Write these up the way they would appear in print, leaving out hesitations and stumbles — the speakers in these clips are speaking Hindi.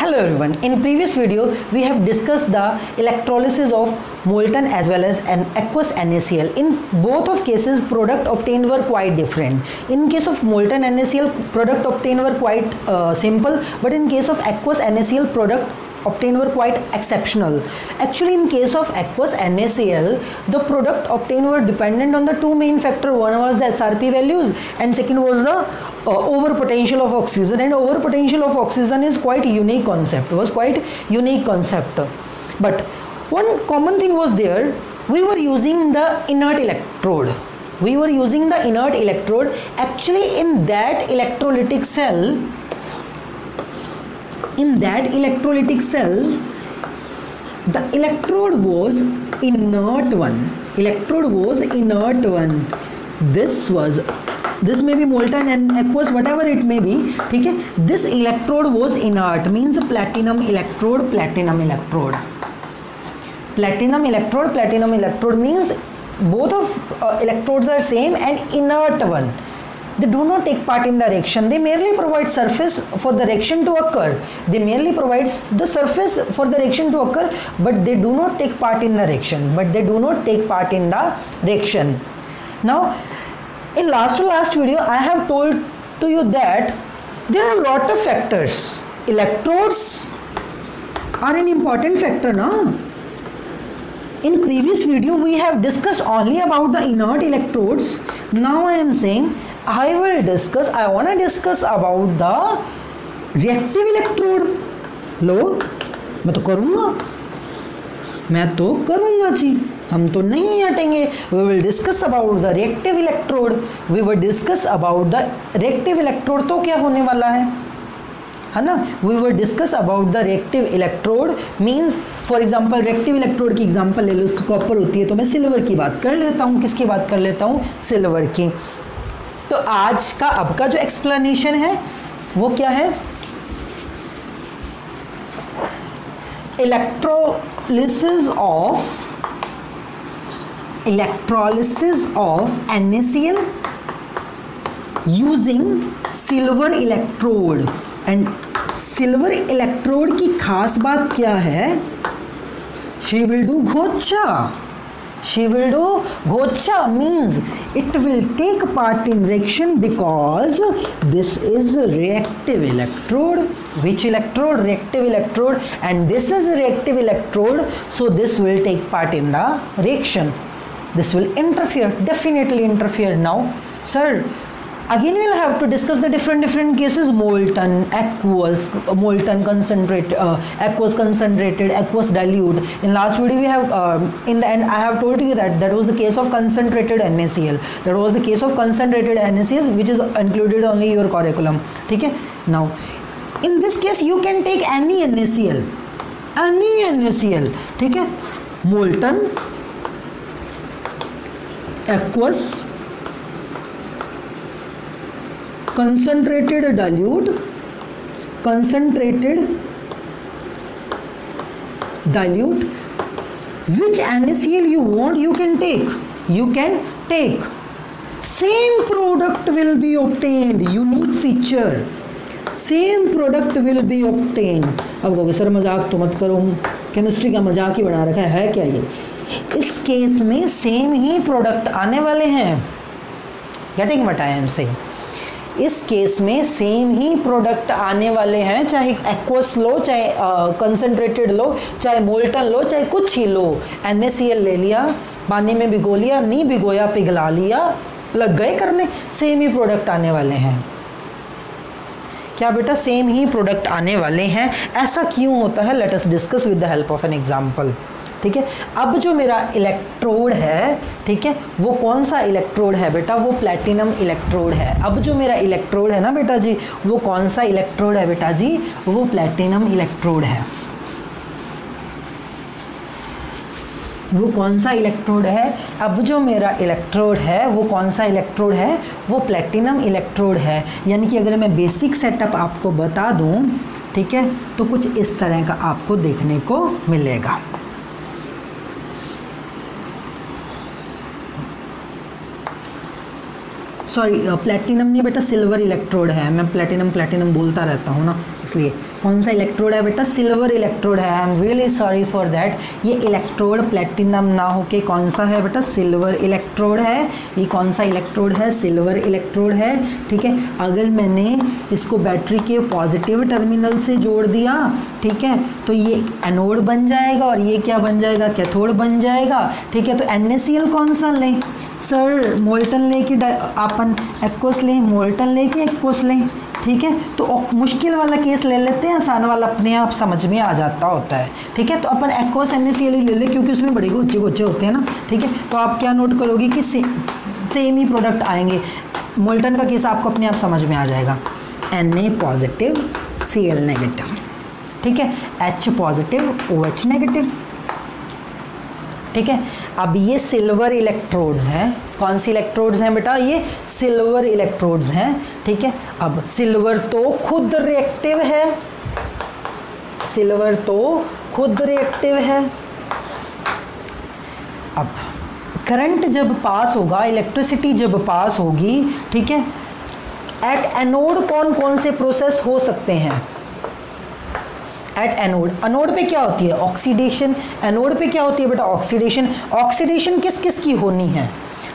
Hello everyone, in previous video we have discussed the electrolysis of molten as well as an aqueous NaCl. In both of cases product obtained were quite different. In case of molten NaCl product obtained were quite simple, but in case of aqueous NaCl product obtained were quite exceptional. Actually, in case of aqueous NaCl, the product obtained were dependent on the two main factors. One was the SRP values and second was the overpotential of oxygen. And overpotential of oxygen is quite unique concept. But one common thing was there. We were using the inert electrode. Actually, in that electrolytic cell, the electrode was inert one. This may be molten and aqueous, whatever it may be. Okay? This electrode was inert, means platinum electrode means both of electrodes are same and inert one. They do not take part in the reaction. They merely provide surface for the reaction to occur. But they do not take part in the reaction. Now, in last video, I have told to you that there are a lot of factors. Electrodes are an important factor, no? In previous video, we have discussed only about the inert electrodes. Now I am saying I want to discuss about the reactive electrode. लो मैं तो करूँगा जी, हम तो नहीं हटेंगे. We will discuss about the reactive electrode. तो क्या होने वाला है ना? We will discuss about the reactive electrode means, for example, reactive electrode की एग्जांपल ले लो. कॉपर होती है तो मैं सिल्वर की बात कर लेता हूँ. किसकी बात कर लेता हूँ? सिल्वर की. तो आज का अब का जो एक्सप्लेनेशन है वो क्या है? Electrolysis of NaCl using silver electrode. And silver electrode की खास बात क्या है? She will do Gotcha means it will take part in reaction because this is a reactive electrode. Which electrode? Reactive electrode. And this is a reactive electrode, so this will take part in the reaction. This will definitely interfere. Now, sir, again we'll have to discuss the different cases: molten, aqueous, molten concentrated, aqueous concentrated, aqueous dilute. In last video we have in the end I have told you that was the case of concentrated NaCl. Which is included only your curriculum. Okay? Now in this case you can take any NaCl. Okay? Molten, aqueous, concentrated dilute, which NaCl you want, you can take. Same product will be obtained. Unique feature. Same product will be obtained. अब कहोगे सर मजाक तो मत करो, केमिस्ट्री का मजाक ही बना रखा है क्या ये? इस केस में सेम ही प्रोडक्ट आने वाले हैं. Getting what I am saying? इस केस में सेम ही प्रोडक्ट आने वाले हैं, चाहे एक्वस लो, चाहे कंसनट्रेटेड लो, चाहे मोल्टन लो, चाहे कुछ ही लो. NaCl ले लिया, पानी में भिगो लिया, नहीं भिगोया, पिघला लिया, लग गए करने, सेम ही प्रोडक्ट आने वाले हैं. क्या बेटा? सेम ही प्रोडक्ट आने वाले हैं. ऐसा क्यों होता है? Let us discuss with the help of an example. ठीक है? अब जो मेरा इलेक्ट्रोड है, ठीक है, वो कौन सा इलेक्ट्रोड है बेटा? वो प्लैटिनम इलेक्ट्रोड है. अब जो मेरा इलेक्ट्रोड है ना बेटा जी, वो कौन सा इलेक्ट्रोड है बेटा जी? वो प्लैटिनम इलेक्ट्रोड है. वो कौन सा इलेक्ट्रोड है? अब जो मेरा इलेक्ट्रोड है वो कौन सा इलेक्ट्रोड है? वो प्लैटिनम इलेक्ट्रोड है. यानी कि अगर मैं बेसिक सेटअप आपको बता दूं, ठीक है, तो कुछ इस तरह का आपको देखने को मिलेगा. सॉरी प्लेटिनम नहीं बेटा, सिल्वर इलेक्ट्रोड है. मैं प्लेटिनम बोलता रहता हूँ ना, इसलिए कौन सा इलेक्ट्रोड है बेटा? सिल्वर इलेक्ट्रोड है। I am really sorry for that. ये इलेक्ट्रोड प्लेटिनम ना होके कौन सा है बेटा? सिल्वर इलेक्ट्रोड है। ये कौन सा इलेक्ट्रोड है? सिल्वर इलेक्ट्रोड है। ठीक है, अगर मैंने इसको बैटरी के पॉजिटिव टर्मिनल से जोड़ दिया, ठीक है, तो ये एनोड बन जाएगा और ये क्या बन जाएगा? कैथोड बन जाएगा। ठीक है, तो NaCl कौन सा लें? सर मोल्टन लेके अपन एक्वस लें, मोल्टन लेके एक्वस लें। ठीक है, तो मुश्किल वाला केस ले लेते हैं, आसान वाला अपने आप समझ में आ जाता होता है। ठीक है, तो अपन एक्वस NaCl ही ले लें क्योंकि उसमें बड़े गोचे गोचे होते हैं ना। ठीक है, तो आप क्या नोट करोगे कि सेम ही प्रोडक्ट आएंगे। मोल्टन का केस आपको अपने आप समझ में आ जाएगा। Na पॉजिटिव Cl नेगेटिव, ठीक है, H पॉजिटिव OH नेगेटिव। ठीक है, अब ये सिल्वर इलेक्ट्रोड्स हैं। कौन सी इलेक्ट्रोड्स हैं बेटा? ये सिल्वर इलेक्ट्रोड्स हैं। ठीक है, अब सिल्वर तो खुद रिएक्टिव है, सिल्वर तो खुद रिएक्टिव है। अब करंट जब पास होगा, इलेक्ट्रिसिटी जब पास होगी, ठीक है, एट एनोड कौन कौन से प्रोसेस हो सकते हैं? एट एनोड, एनोड पे क्या होती है? ऑक्सीडेशन। एनोड पे क्या होती है बेटा? ऑक्सीडेशन। ऑक्सीडेशन किस किस की होनी है?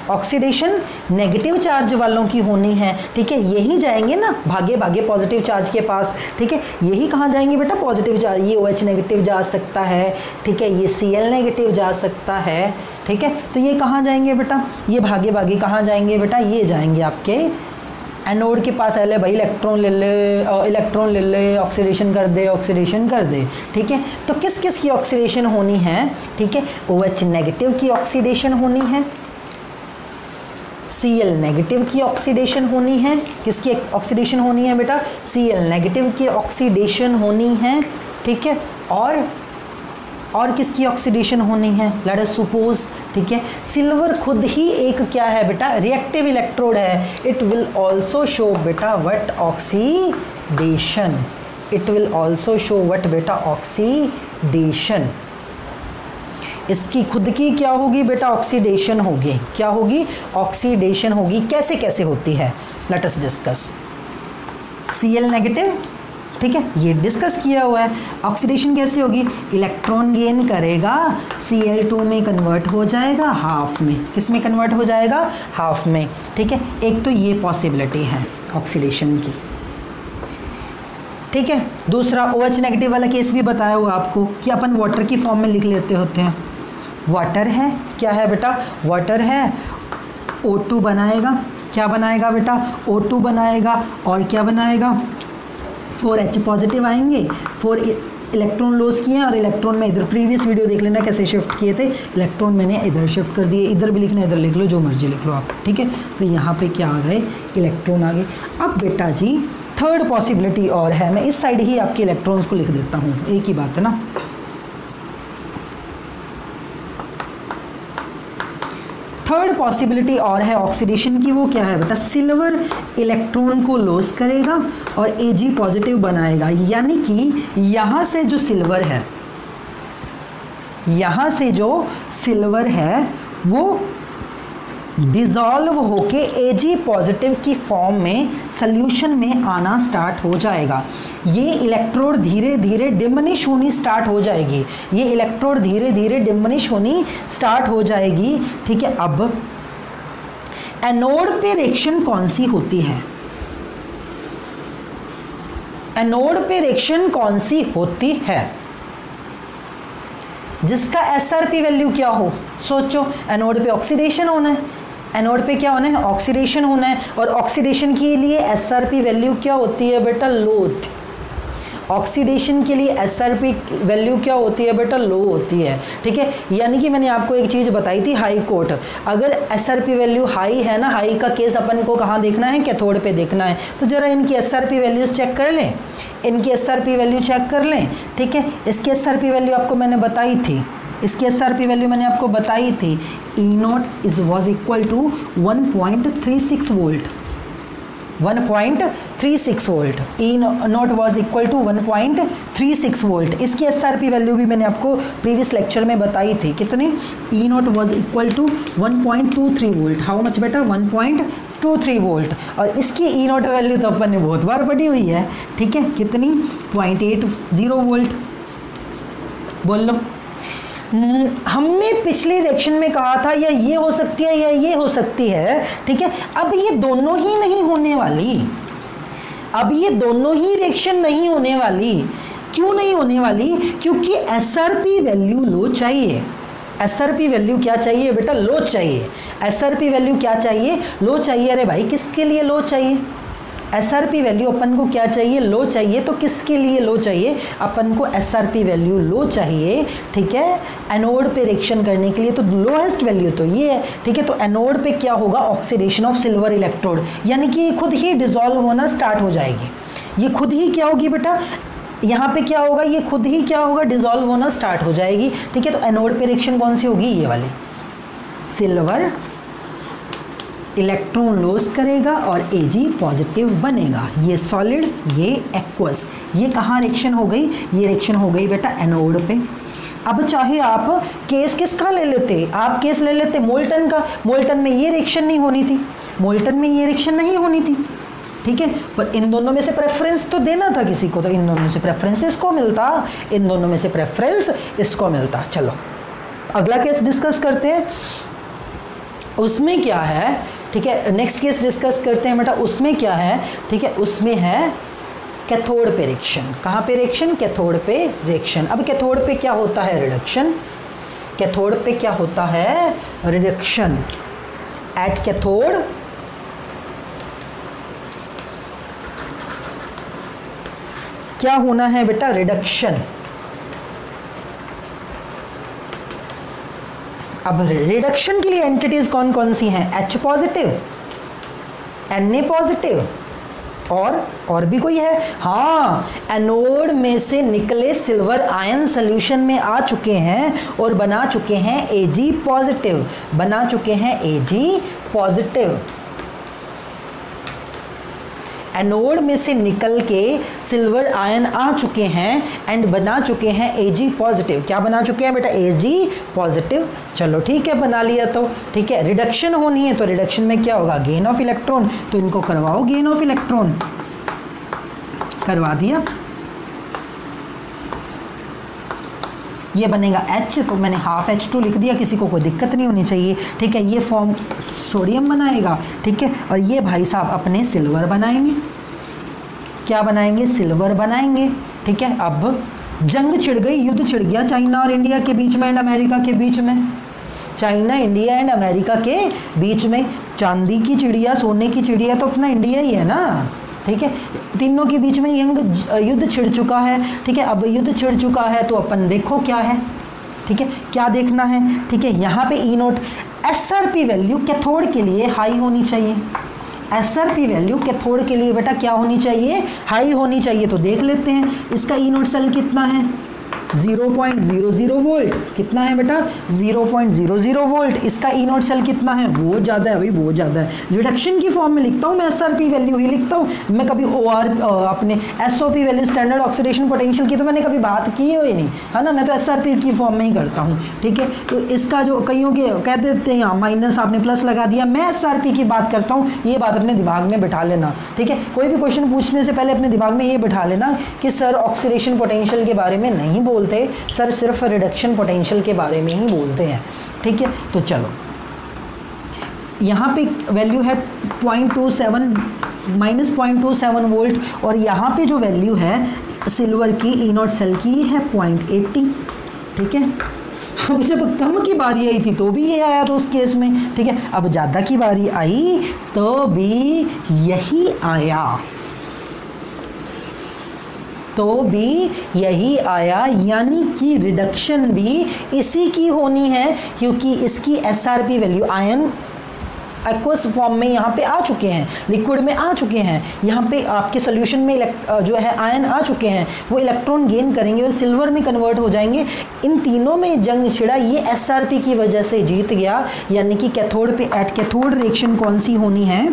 ऑक्सीडेशन नेगेटिव चार्ज वालों की होनी है। ठीक है, यही जाएंगे ना भागे भागे पॉजिटिव चार्ज के पास। ठीक है, यही कहाँ जाएंगे बेटा? Positive charge. ये OH नेगेटिव जा सकता है, ठीक है, ये Cl नेगेटिव जा सकता है। ठीक है, तो ये कहाँ जाएंगे बेटा? ये भागे भागे कहाँ जाएंगे बेटा? ये जाएंगे आपके एनोड के पास। ले भाई इलेक्ट्रॉन ले ले, इलेक्ट्रॉन ले ले, ऑक्सीडेशन कर दे, ऑक्सीडेशन कर दे। ठीक है, तो किस किस की ऑक्सीडेशन होनी है? ठीक है, OH नेगेटिव की ऑक्सीडेशन होनी है, Cl नेगेटिव की ऑक्सीडेशन होनी है। किसकी ऑक्सीडेशन होनी है बेटा? Cl नेगेटिव की ऑक्सीडेशन होनी है। ठीक है, और किसकी ऑक्सीडेशन होनी है? लेट अस सपोज, ठीक है, सिल्वर खुद ही एक क्या है बेटा? रिएक्टिव इलेक्ट्रोड है। इट विल ऑल्सो शो बेटा what? Oxidation. It will also show what बेटा? ऑक्सीडेशन। इसकी खुद की क्या होगी बेटा? ऑक्सीडेशन होगी। क्या होगी? ऑक्सीडेशन होगी। कैसे कैसे होती है? Let us discuss. Cl negative, ठीक है, ये डिस्कस किया हुआ है। ऑक्सीडेशन कैसे होगी? इलेक्ट्रॉन गेन करेगा, Cl2 में कन्वर्ट हो जाएगा हाफ में। किस में कन्वर्ट हो जाएगा? हाफ में। ठीक है, एक तो ये पॉसिबिलिटी है ऑक्सीडेशन की। ठीक है, दूसरा OH नेगेटिव वाला केस भी बताया हुआ आपको कि अपन वाटर की फॉर्म में लिख लेते होते हैं। वाटर है, क्या है बेटा? वाटर है, O2 बनाएगा। क्या बनाएगा बेटा? O2 बनाएगा और क्या बनाएगा? 4H पॉजिटिव आएंगे, 4 इलेक्ट्रॉन लॉस किए हैं और इलेक्ट्रॉन में इधर प्रीवियस वीडियो देख लेना कैसे शिफ्ट किए थे। इलेक्ट्रॉन मैंने इधर शिफ्ट कर दिए, इधर भी लिखना, इधर लिख लो, जो मर्जी लिख लो आप। ठीक है, तो यहाँ पे क्या आ गए? इलेक्ट्रॉन आ गए। अब बेटा जी थर्ड पॉसिबिलिटी और है, मैं इस साइड ही आपके इलेक्ट्रॉन्स को लिख देता हूँ, एक ही बात है ना। थर्ड पॉसिबिलिटी और है ऑक्सीडेशन की, वो क्या है बेटा? सिल्वर इलेक्ट्रॉन को लॉस करेगा और Ag पॉजिटिव बनाएगा। यानी कि यहाँ से जो सिल्वर है, यहाँ से जो सिल्वर है वो डिज़ोल्व होके Ag पॉजिटिव की फॉर्म में सल्यूशन में आना स्टार्ट हो जाएगा। ये इलेक्ट्रोड धीरे धीरे डिमिनिश होनी स्टार्ट हो जाएगी। ये इलेक्ट्रोड धीरे धीरे डिमिनिश होनी स्टार्ट हो जाएगी। ठीक है, अब एनोड पे रिएक्शन कौन सी होती है? एनोड पे रिएक्शन कौन सी होती है जिसका SRP वैल्यू क्या हो? सोचो, एनोड पे ऑक्सीडेशन होना है, एनोड पे क्या होना है? ऑक्सीडेशन होना है। और ऑक्सीडेशन के लिए SRP वैल्यू क्या होती है बेटा? लो। ऑक्सीडेशन के लिए SRP वैल्यू क्या होती है बेटा? लो होती है। ठीक है, यानी कि मैंने आपको एक चीज़ बताई थी, हाई कोट। अगर SRP वैल्यू हाई है ना, हाई का केस अपन को कहाँ देखना है? कैथोड पे देखना है। तो ज़रा इनकी SRP वैल्यूज़ चेक कर लें, इनकी SRP वैल्यू चेक कर लें। ठीक है, इसकी SRP वैल्यू आपको मैंने बताई थी, इसकी SRP वैल्यू मैंने आपको बताई थी। E0 was equal to 1.36 volt. 1.36 volt, E naught was equal to 1.36 volt. इसकी एसआरपी वैल्यू भी मैंने आपको प्रीवियस लेक्चर में बताई थी, कितनी, E naught was equal to 1.23 volt. How much बेटा, 1.23 वोल्ट। और इसकी ई नॉट वैल्यू तो अपन ने बहुत बार पढ़ी हुई है, ठीक है, कितनी, 0.80 वोल्ट। बोल लो, हमने पिछले लेक्चर में कहा था या ये हो सकती है या ये हो सकती है, ठीक है। अब ये दोनों ही नहीं होने वाली, अब ये दोनों ही रिएक्शन नहीं होने वाली। क्यों नहीं होने वाली? क्योंकि एसआरपी वैल्यू लो चाहिए। एसआरपी वैल्यू क्या चाहिए बेटा? लो चाहिए। एसआरपी वैल्यू क्या चाहिए? लो चाहिए। अरे भाई किसके लिए लो चाहिए? एसआरपी वैल्यू अपन को क्या चाहिए? लो चाहिए। तो किसके लिए लो चाहिए? अपन को एसआरपी वैल्यू लो चाहिए, ठीक है, एनोड पे रिएक्शन करने के लिए। तो लोएस्ट वैल्यू तो ये है, ठीक है। तो एनोड पे क्या होगा? ऑक्सीडेशन ऑफ सिल्वर इलेक्ट्रोड, यानी कि खुद ही डिसॉल्व होना स्टार्ट हो जाएगी। ये खुद ही क्या होगी बेटा? यहाँ पे क्या होगा? ये खुद ही क्या होगा? डिसॉल्व होना स्टार्ट हो जाएगी, ठीक है। तो एनोड पे रिएक्शन कौन सी होगी? ये वाली, सिल्वर इलेक्ट्रॉन लॉस करेगा और Ag पॉजिटिव बनेगा। ये सॉलिड, ये एक्वस। ये कहाँ रिएक्शन हो गई? ये रिएक्शन हो गई बेटा एनोड पे। अब चाहे आप केस किसका ले लेते? आप केस ले लेते मोल्टन का। मोल्टन में ये रिएक्शन नहीं होनी थी, मोल्टन में ये रिएक्शन नहीं होनी थी, ठीक है। पर इन दोनों में से प्रेफरेंस तो देना था किसी को, तो इन दोनों में से प्रेफरेंस इसको मिलता, इन दोनों में से प्रेफरेंस इसको मिलता। चलो अगला केस डिस्कस करते हैं। उसमें क्या है, ठीक है, नेक्स्ट केस डिस्कस करते हैं बेटा। उसमें क्या है, ठीक है, उसमें है कैथोड पे रिएक्शन। कहाँ पे रिएक्शन? कैथोड पे रिएक्शन। अब कैथोड पे क्या होता है? रिडक्शन। कैथोड पे क्या होता है? रिडक्शन। एट कैथोड क्या होना है बेटा? रिडक्शन। अब रिडक्शन के लिए एंटिटीज कौन कौन सी हैं? H पॉजिटिव, Na पॉजिटिव और भी कोई है? हाँ, एनोड में से निकले सिल्वर आयन सोल्यूशन में आ चुके हैं और बना चुके हैं Ag पॉजिटिव, बना चुके हैं Ag पॉजिटिव। एनोड में से निकल के सिल्वर आयन आ चुके हैं एंड बना चुके हैं Ag पॉजिटिव। क्या बना चुके हैं बेटा? Ag positive. चलो ठीक है, बना लिया तो ठीक है। रिडक्शन होनी है तो रिडक्शन में क्या होगा? Gain of electron. तो इनको करवाओ गेन ऑफ इलेक्ट्रॉन। करवा दिया। ये बनेगा H, तो मैंने हाफ H2 लिख दिया, किसी को कोई दिक्कत नहीं होनी चाहिए, ठीक है। ये फॉर्म सोडियम बनाएगा, ठीक है। और ये भाई साहब अपने सिल्वर बनाएंगे। क्या बनाएंगे? सिल्वर बनाएंगे, ठीक है। अब जंग छिड़ गई, युद्ध छिड़ गया चाइना और इंडिया के बीच में एंड अमेरिका के बीच में। चाइना, इंडिया एंड अमेरिका के बीच में। चांदी की चिड़िया, सोने की चिड़िया तो अपना इंडिया ही है ना, ठीक है। तीनों के बीच में युद्ध छिड़ चुका है, ठीक है। अब युद्ध छिड़ चुका है तो अपन देखो क्या है, ठीक है, क्या देखना है, ठीक है। यहाँ पे ई नोट एसआरपी वैल्यू कैथोड के लिए हाई होनी चाहिए। एसआरपी वैल्यू कैथोड के लिए बेटा क्या होनी चाहिए? हाई होनी चाहिए। तो देख लेते हैं इसका ई नोट सेल कितना है? 0.00 वोल्ट। कितना है बेटा? 0.00 वोल्ट। इसका ई नोट सेल कितना है? बहुत ज़्यादा है भाई, बहुत ज़्यादा है। रिडक्शन की फॉर्म में लिखता हूँ मैं, एसआरपी वैल्यू ही लिखता हूँ मैं। कभी ओआर अपने SOP value, standard oxidation potential की तो मैंने कभी बात की ही नहीं, है ना। मैं तो एसआरपी की फॉर्म में ही करता हूँ, ठीक है। तो इसका जो कईयों के कह देते हैं माइनस, आपने प्लस लगा दिया, मैं एसआरपी की बात करता हूँ। ये बात अपने दिमाग में बिठा लेना, ठीक है। कोई भी क्वेश्चन पूछने से पहले अपने दिमाग में ये बिठा लेना कि सर ऑक्सीडेशन पोटेंशियल के बारे में नहीं बोलते, सर सिर्फ रिडक्शन पोटेंशियल के बारे में ही बोलते हैं, ठीक है। तो चलो यहाँ पे वैल्यू है 0.27 माइनस 0.27 वोल्ट, और यहाँ पे जो वैल्यू है सिल्वर की ई नॉट सेल की है 0.80, ठीक है। अब जब कम की बारी आई थी तो भी ये आया था उस केस में, ठीक है। अब ज़्यादा की बारी आई तो भी यही आया, तो भी यही आया, यानी कि रिडक्शन भी इसी की होनी है, क्योंकि इसकी SRP value ion aqueous form में यहाँ पे आ चुके हैं, लिक्विड में आ चुके हैं, यहाँ पे आपके सोल्यूशन में जो है आयन आ चुके हैं, वो इलेक्ट्रॉन गेन करेंगे और सिल्वर में कन्वर्ट हो जाएंगे। इन तीनों में जंग छिड़ा, ये एसआरपी की वजह से जीत गया, यानी कि कैथोड पे एट कैथोड रिएक्शन कौन सी होनी है?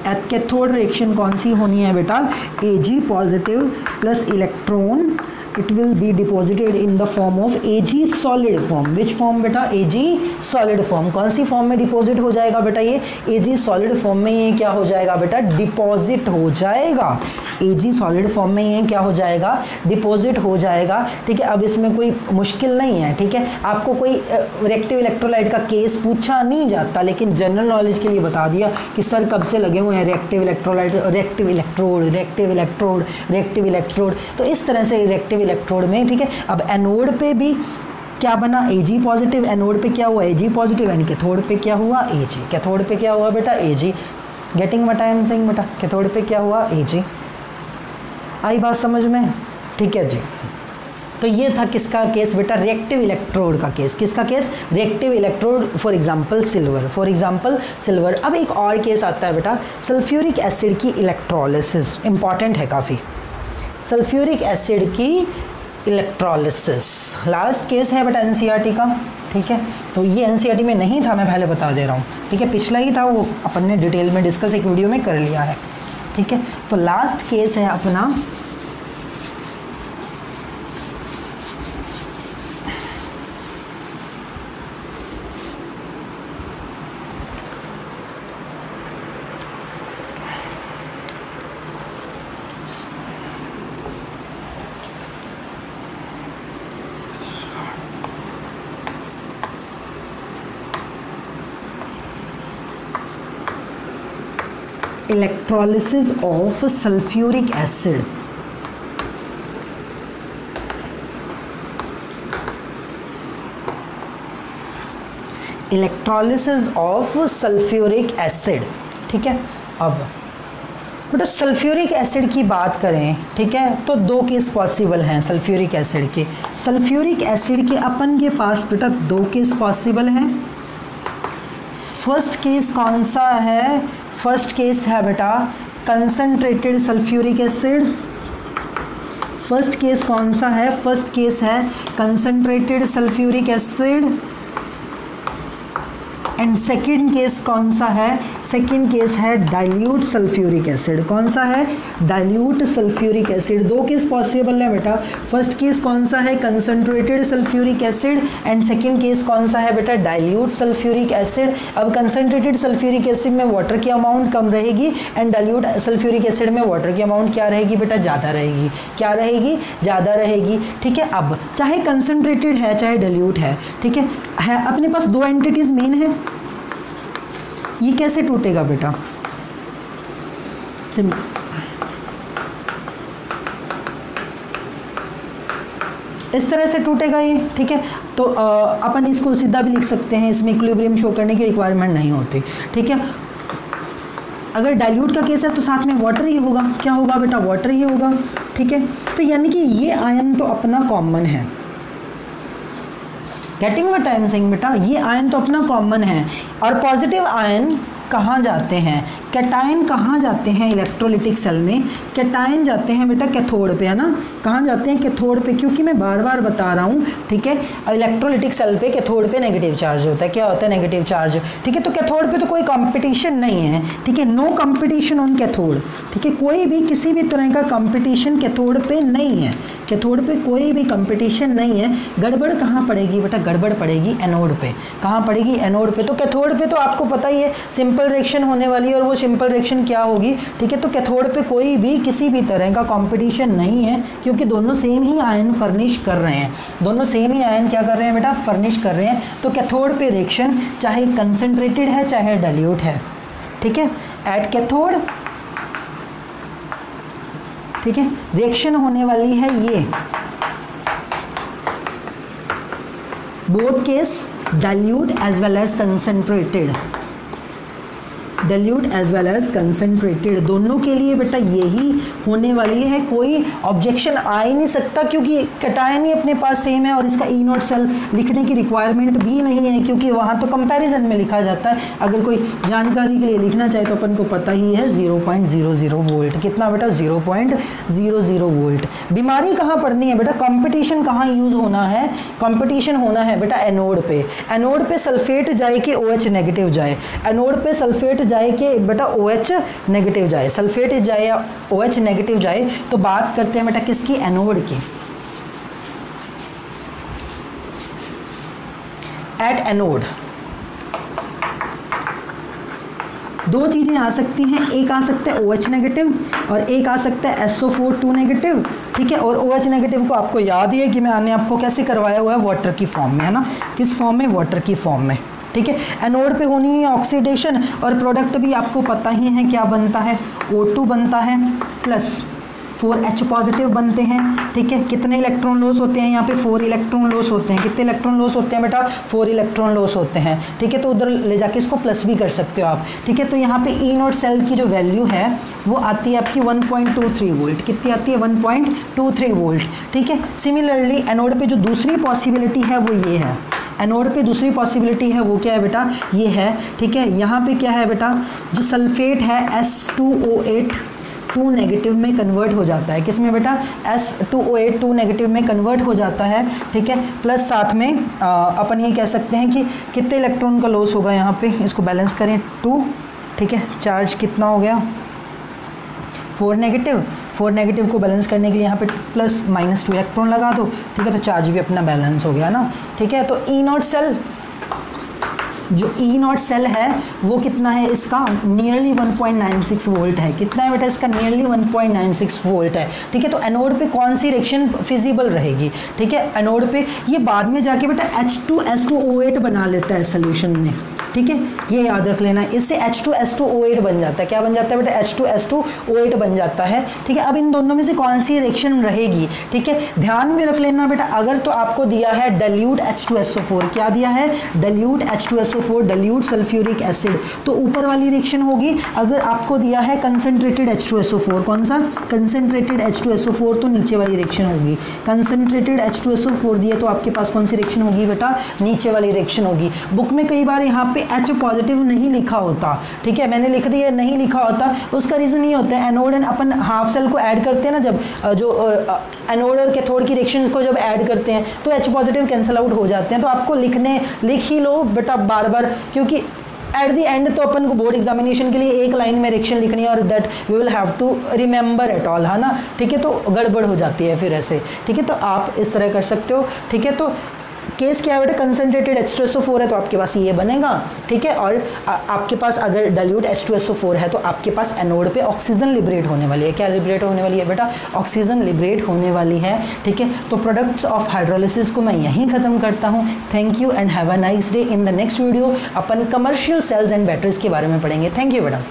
एट कैथोड रिएक्शन कौन सी होनी है बेटा, Ag positive plus electron, it will be deposited in the form of Ag solid form. which form बेटा, Ag solid form. कौन सी फॉर्म में डिपॉजिट हो जाएगा बेटा, ये Ag solid form में ये क्या हो जाएगा बेटा, डिपॉजिट हो जाएगा. Ag solid form में ये क्या हो जाएगा, डिपॉजिट हो जाएगा. ठीक है, अब इसमें कोई मुश्किल नहीं है. ठीक है, आपको कोई रिएक्टिव इलेक्ट्रोलाइट का केस पूछा नहीं जाता, लेकिन जनरल नॉलेज के लिए बता दिया कि सर कब से लगे हुए हैं reactive electrolyte, reactive electrode, reactive electrode, reactive electrode. तो इस तरह से रिएक्टिव इलेक्ट्रोड में. ठीक है, अब एनोड पे भी क्या बना, Ag पॉजिटिव, एनोड पे क्या हुआ, Ag पॉजिटिव, यानी कैथोड पे क्या हुआ, Ag. कैथोड पे क्या हुआ बेटा, Ag. Getting what I am saying बेटा, कैथोड पे क्या हुआ, Ag. आई बात समझ में. ठीक है जी, तो ये था किसका केस बेटा, रिएक्टिव इलेक्ट्रोड का केस. किसका case, reactive electrode. For example silver, for example silver. अब एक और केस आता है बेटा, सल्फ्यूरिक एसिड की इलेक्ट्रोलिसिस. इंपॉर्टेंट है काफ़ी, सल्फ्यूरिक एसिड की इलेक्ट्रोलिसिस. लास्ट केस है बेटा एनसीईआरटी का. ठीक है, तो ये एनसीईआरटी में नहीं था, मैं पहले बता दे रहा हूँ. ठीक है, पिछला ही था, वो अपन ने डिटेल में डिस्कस एक वीडियो में कर लिया है. ठीक है, तो लास्ट केस है अपना electrolysis of sulfuric acid. Electrolysis of sulphuric acid. ठीक है, अब बेटा सल्फ्यूरिक एसिड की बात करें, ठीक है, तो दो केस पॉसिबल हैं सल्फ्यूरिक एसिड के. सल्फ्यूरिक एसिड के अपन के पास बेटा दो केस पॉसिबल हैं. फर्स्ट केस कौन सा है, फर्स्ट केस है बेटा concentrated sulphuric acid. First case कौन सा है, फर्स्ट केस है concentrated sulphuric acid. And second case कौन सा है, सेकेंड केस है डाइल्यूट सल्फ्यूरिक एसिड. कौन सा है, डाइल्यूट सल्फ्यूरिक एसिड. दो केस पॉसिबल है बेटा. फर्स्ट केस कौन सा है, concentrated sulphuric acid. And second case कौन सा है बेटा, डाइल्यूट सल्फ्यूरिक एसिड. अब कंसंट्रेटेड सल्फ्यूरिक एसिड में वाटर की अमाउंट कम रहेगी एंड डाइल्यूट सल्फ्यूरिक एसिड में वाटर की अमाउंट क्या रहेगी बेटा, ज़्यादा रहेगी. क्या रहेगी, ज़्यादा रहेगी. ठीक है, अब चाहे कंसंट्रेटेड है चाहे डाइल्यूट है, ठीक है अपने पास दो एंटिटीज मेन है. ये कैसे टूटेगा बेटा, इस तरह से टूटेगा ये. ठीक है, तो अपन इसको सीधा भी लिख सकते हैं, इसमें इक्विलिब्रियम शो करने की रिक्वायरमेंट नहीं होती. ठीक है, अगर डाइल्यूट का केस है तो साथ में वाटर ही होगा. क्या होगा बेटा, वाटर ही होगा. ठीक है, तो यानी कि ये आयन तो अपना कॉमन है. Getting what I am saying बेटा, ये आयन तो अपना कॉमन है. और पॉजिटिव आयन कहाँ जाते हैं, कैटायन कहाँ जाते हैं इलेक्ट्रोलिटिक सेल में, कैटायन जाते हैं बेटा कैथोड पे, है ना. कहाँ जाते हैं, कैथोड पे. क्योंकि मैं बार बार बता रहा हूँ, ठीक है, इलेक्ट्रोलिटिक सेल पे कैथोड पे नेगेटिव चार्ज होता है. क्या होता है, नेगेटिव चार्ज. ठीक है, तो कैथोड पे तो कोई कंपटीशन नहीं है. ठीक है, नो कंपटीशन ऑन कैथोड. ठीक है, कोई भी किसी भी तरह का कंपटीशन कैथोड पे नहीं है. कैथोड पे कोई भी कंपटीशन नहीं है. गड़बड़ कहाँ पड़ेगी बेटा, गड़बड़ पड़ेगी एनोड पे. कहाँ पड़ेगी, एनोड पे. तो कैथोड पे तो आपको पता ही है सिंपल रिएक्शन होने वाली है, और वो सिंपल रिएक्शन क्या होगी. ठीक है, तो कैथोड पे कोई भी किसी भी तरह का कंपटीशन नहीं है, क्योंकि दोनों सेम ही आयन फर्निश कर रहे हैं. दोनों सेम ही आयन क्या कर रहे हैं बेटा, फर्निश कर रहे हैं. तो कैथोड पे रिएक्शन चाहे कंसंट्रेटेड है चाहे डाइल्यूट है. ठीक है, एट कैथोड, ठीक है, रिएक्शन होने वाली है ये both case dilute as well as concentrated. Dilute as well as concentrated, दोनों के लिए बेटा यही होने वाली है. कोई ऑब्जेक्शन आ ही नहीं सकता, क्योंकि कैटायन ही अपने पास सेम है और इसका ई नॉट सेल लिखने की रिक्वायरमेंट भी नहीं है, क्योंकि वहाँ तो कंपैरिजन में लिखा जाता है. अगर कोई जानकारी के लिए लिखना चाहे तो अपन को पता ही है 0.00 वोल्ट. कितना बेटा, 0.00 वोल्ट. बीमारी कहाँ पड़नी है बेटा, कंपटीशन कहाँ यूज़ होना है, कंपटीशन होना है बेटा एनोड पे. एनोड पे सल्फेट जाए कि OH नेगेटिव जाए, एनोड पे सल्फेट जाए कि बेटा OH नेगेटिव जाए, सल्फेट जाए या OH नेगेटिव जाए, तो बात करते हैं बेटा किसकी, एनोड की। एट एनोड दो चीज़ें आ सकती हैं, एक आ सकता है OH नेगेटिव और एक आ सकता है SO4 2 नेगेटिव, ठीक है। और OH नेगेटिव को आपको याद ही है कि मैंने आपको कैसे करवाया हुआ है, वाटर की फॉर्म में, है ना। किस फॉर्म में, वाटर की फॉर्म में, ठीक है। एनोड पे होनी है ऑक्सीडेशन, और प्रोडक्ट भी आपको पता ही है क्या बनता है, O2 बनता है प्लस 4H पॉजिटिव बनते हैं, ठीक है। कितने इलेक्ट्रॉन लॉस होते हैं यहाँ पे, 4 इलेक्ट्रॉन लॉस होते हैं। कितने इलेक्ट्रॉन लॉस होते हैं बेटा, 4 इलेक्ट्रॉन लॉस होते हैं, ठीक है। तो उधर ले जाके इसको प्लस भी कर सकते हो आप, ठीक है। तो यहाँ पे E0 सेल की जो वैल्यू है वो आती है आपकी 1.23 वोल्ट। कितनी आती है, 1.23 वोल्ट, ठीक है। सिमिलरली एनोड पे जो दूसरी पॉसिबिलिटी है वो ये है, एनोड पे दूसरी पॉसिबिलिटी है वो क्या है बेटा, ये है, ठीक है। यहाँ पे क्या है बेटा, जो सल्फेट है S2O8 2 नेगेटिव में कन्वर्ट हो जाता है, किस में बेटा, S2O8 2 नेगेटिव में कन्वर्ट हो जाता है, ठीक है। प्लस साथ में अपन ये कह सकते हैं कि कितने इलेक्ट्रॉन का लॉस होगा यहाँ पे, इसको बैलेंस करें 2, ठीक है। चार्ज कितना हो गया, 4 नेगेटिव। 4 नेगेटिव को बैलेंस करने के लिए यहाँ पे प्लस -2 इलेक्ट्रॉन लगा दो, ठीक है। तो चार्ज भी अपना बैलेंस हो गया ना, ठीक है। तो E0 सेल, जो E0 सेल है वो कितना है, इसका नियरली 1.96 वोल्ट है। कितना है बेटा इसका, नियरली 1.96 वोल्ट है, ठीक है। तो एनोड पे कौन सी रिएक्शन फिजिबल रहेगी, ठीक है। एनोड पे ये बाद में जाके बेटा H2S2O8 बना लेता है सोल्यूशन में, ठीक है। ये याद रख लेना, इससे H2S2O8 बन जाता है। क्या बन जाता है बेटा, H2S2O8 बन जाता है, ठीक है। अब इन दोनों में से कौन सी रिएक्शन रहेगी, ठीक है। ध्यान में रख लेना बेटा, अगर तो आपको दिया है डाइल्यूट H2SO4, क्या दिया है, dilute H2SO4, dilute sulphuric acid, तो ऊपर वाली रिएक्शन होगी। अगर आपको दिया है कंसनट्रेटेड H2SO4, कौन सा, कंसनट्रेटेड H2SO4, तो नीचे वाली रिएक्शन होगी। कंसनट्रेटेड H2SO4 दिया तो आपके पास कौन सी रिएक्शन होगी बेटा, नीचे वाली रिएक्शन होगी। बुक में कई बार यहाँ पे H पॉजिटिव नहीं लिखा होता, ठीक है, मैंने लिख दिया नहीं लिखा होता, उसका रीज़न ये होता है एनोड एंड अपन हाफ सेल को ऐड करते हैं ना, जब जो एनोड और कैथोड की रिएक्शन को जब ऐड करते हैं तो H पॉजिटिव कैंसिल आउट हो जाते हैं। तो आपको लिख ही लो बेटा बार बार, क्योंकि एट द एंड तो अपन को बोर्ड एग्जामिनेशन के लिए एक लाइन में रिएक्शन लिखनी है और that we will have to remember at all, है ना, ठीक है। तो गड़बड़ हो जाती है फिर ऐसे, ठीक है। तो आप इस तरह कर सकते हो, ठीक है। तो केस क्या है बेटा, कंसनट्रेटेड H2SO4 है तो आपके पास ये बनेगा, ठीक है। और आपके पास अगर डाइल्यूट H2SO4 है तो आपके पास एनोड पे ऑक्सीजन लिबरेट होने वाली है। क्या लिबरेट होने वाली है बेटा, ऑक्सीजन लिबरेट होने वाली है, ठीक है। तो प्रोडक्ट्स ऑफ हाइड्रोलिसिस को मैं यहीं ख़त्म करता हूँ। Thank you and have a nice day. In the next video अपन कमर्शियल सेल्स एंड बैटरीज के बारे में पढ़ेंगे। थैंक यू बेटा।